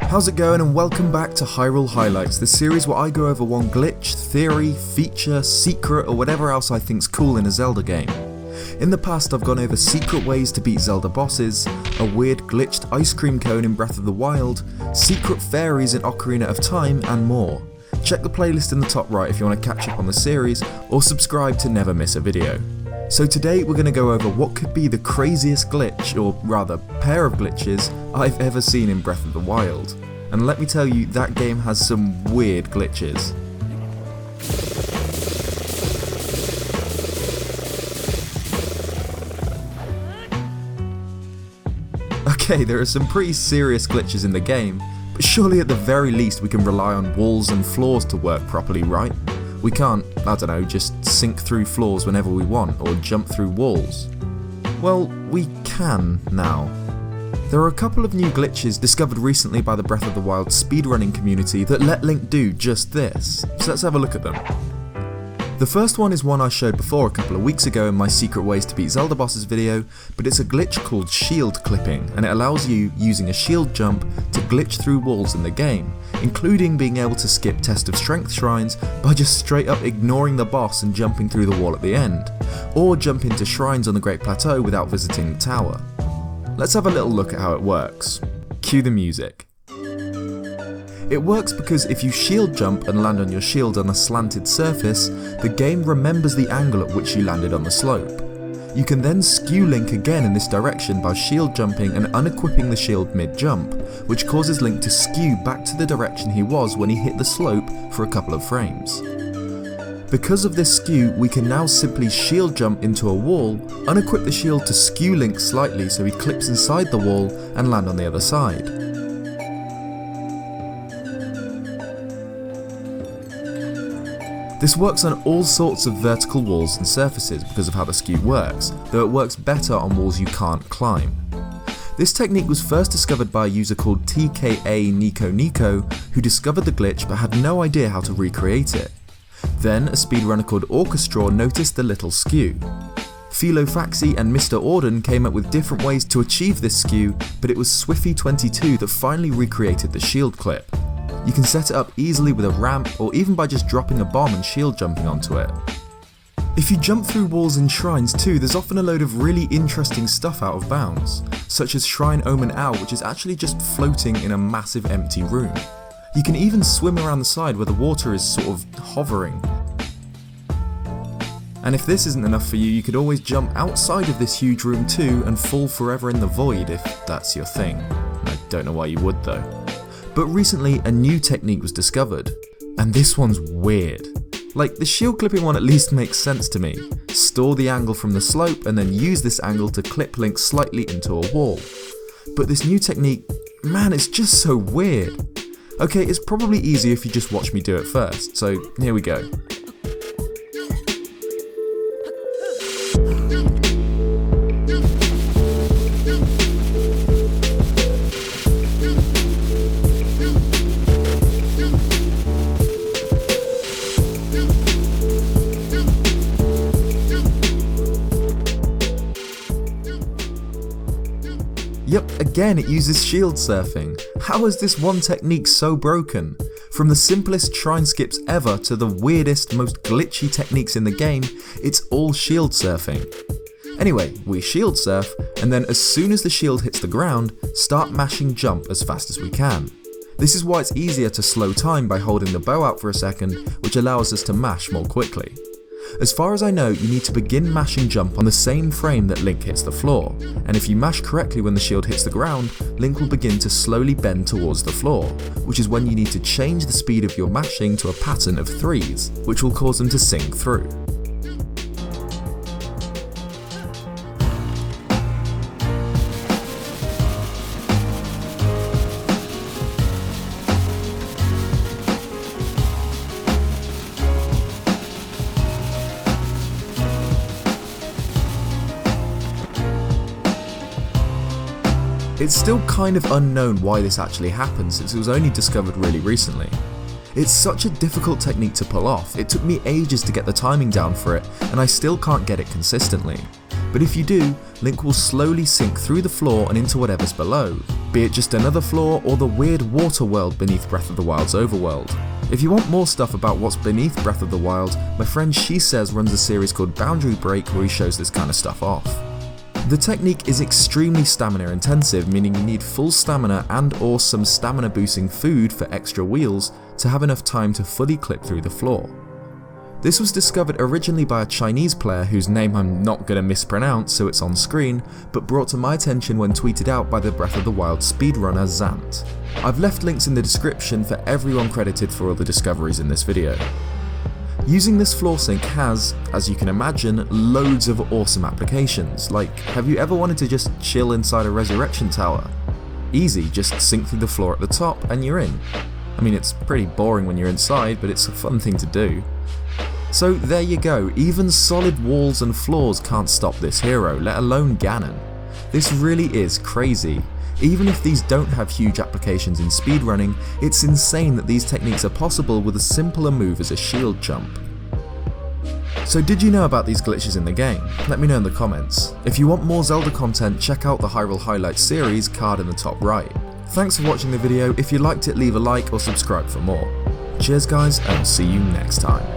How's it going, and welcome back to Hyrule Highlights, the series where I go over one glitch, theory, feature, secret, or whatever else I think's cool in a Zelda game. In the past I've gone over secret ways to beat Zelda bosses, a weird glitched ice cream cone in Breath of the Wild, secret fairies in Ocarina of Time, and more. Check the playlist in the top right if you want to catch up on the series, or subscribe to never miss a video. So today we're going to go over what could be the craziest glitch, or rather pair of glitches, I've ever seen in Breath of the Wild. And let me tell you, that game has some weird glitches. Okay, there are some pretty serious glitches in the game, but surely at the very least we can rely on walls and floors to work properly, right? We can't, I don't know, just sink through floors whenever we want, or jump through walls. Well, we can now. There are a couple of new glitches discovered recently by the Breath of the Wild speedrunning community that let Link do just this, so let's have a look at them. The first one is one I showed before a couple of weeks ago in my Secret Ways to Beat Zelda Bosses video, but it's a glitch called shield clipping, and it allows you, using a shield jump, to glitch through walls in the game, including being able to skip Test of Strength shrines by just straight up ignoring the boss and jumping through the wall at the end, or jump into shrines on the Great Plateau without visiting the tower. Let's have a little look at how it works. Cue the music. It works because if you shield jump and land on your shield on a slanted surface, the game remembers the angle at which you landed on the slope. You can then skew Link again in this direction by shield jumping and unequipping the shield mid-jump, which causes Link to skew back to the direction he was when he hit the slope for a couple of frames. Because of this skew, we can now simply shield jump into a wall, unequip the shield to skew Link slightly so he clips inside the wall and land on the other side. This works on all sorts of vertical walls and surfaces because of how the skew works, though it works better on walls you can't climb. This technique was first discovered by a user called TKA Nico Nico, who discovered the glitch but had no idea how to recreate it. Then a speedrunner called Orchestra noticed the little skew. Philofaxi and Mr. Auden came up with different ways to achieve this skew, but it was Swiffy22 that finally recreated the shield clip. You can set it up easily with a ramp, or even by just dropping a bomb and shield jumping onto it. If you jump through walls in shrines too, there's often a load of really interesting stuff out of bounds, such as Shrine Omen Owl, which is actually just floating in a massive empty room. You can even swim around the side where the water is sort of hovering. And if this isn't enough for you, you could always jump outside of this huge room too and fall forever in the void if that's your thing. I don't know why you would though. But recently a new technique was discovered, and this one's weird. Like, the shield clipping one at least makes sense to me. Store the angle from the slope and then use this angle to clip Link slightly into a wall. But this new technique, man, it's just so weird. Okay, it's probably easier if you just watch me do it first, so here we go. Yep, again it uses shield surfing. How is this one technique so broken? From the simplest shrine skips ever to the weirdest, most glitchy techniques in the game, it's all shield surfing. Anyway, we shield surf, and then as soon as the shield hits the ground, start mashing jump as fast as we can. This is why it's easier to slow time by holding the bow out for a second, which allows us to mash more quickly. As far as I know, you need to begin mashing jump on the same frame that Link hits the floor, and if you mash correctly when the shield hits the ground, Link will begin to slowly bend towards the floor, which is when you need to change the speed of your mashing to a pattern of 3s, which will cause them to sink through. It's still kind of unknown why this actually happens, since it was only discovered really recently. It's such a difficult technique to pull off, it took me ages to get the timing down for it, and I still can't get it consistently. But if you do, Link will slowly sink through the floor and into whatever's below, be it just another floor or the weird water world beneath Breath of the Wild's overworld. If you want more stuff about what's beneath Breath of the Wild, my friend She Says runs a series called Boundary Break where he shows this kind of stuff off. The technique is extremely stamina intensive, meaning you need full stamina and or some stamina boosting food for extra wheels to have enough time to fully clip through the floor. This was discovered originally by a Chinese player whose name I'm not going to mispronounce so it's on screen, but brought to my attention when tweeted out by the Breath of the Wild speedrunner Zant. I've left links in the description for everyone credited for all the discoveries in this video. Using this floor sync has, as you can imagine, loads of awesome applications, like have you ever wanted to just chill inside a resurrection tower? Easy, just sink through the floor at the top and you're in. I mean, it's pretty boring when you're inside, but it's a fun thing to do. So there you go, even solid walls and floors can't stop this hero, let alone Ganon. This really is crazy. Even if these don't have huge applications in speedrunning, it's insane that these techniques are possible with a simpler move as a shield jump. So did you know about these glitches in the game? Let me know in the comments. If you want more Zelda content, check out the Hyrule Highlights series card in the top right. Thanks for watching the video. If you liked it, leave a like or subscribe for more. Cheers guys, and I'll see you next time.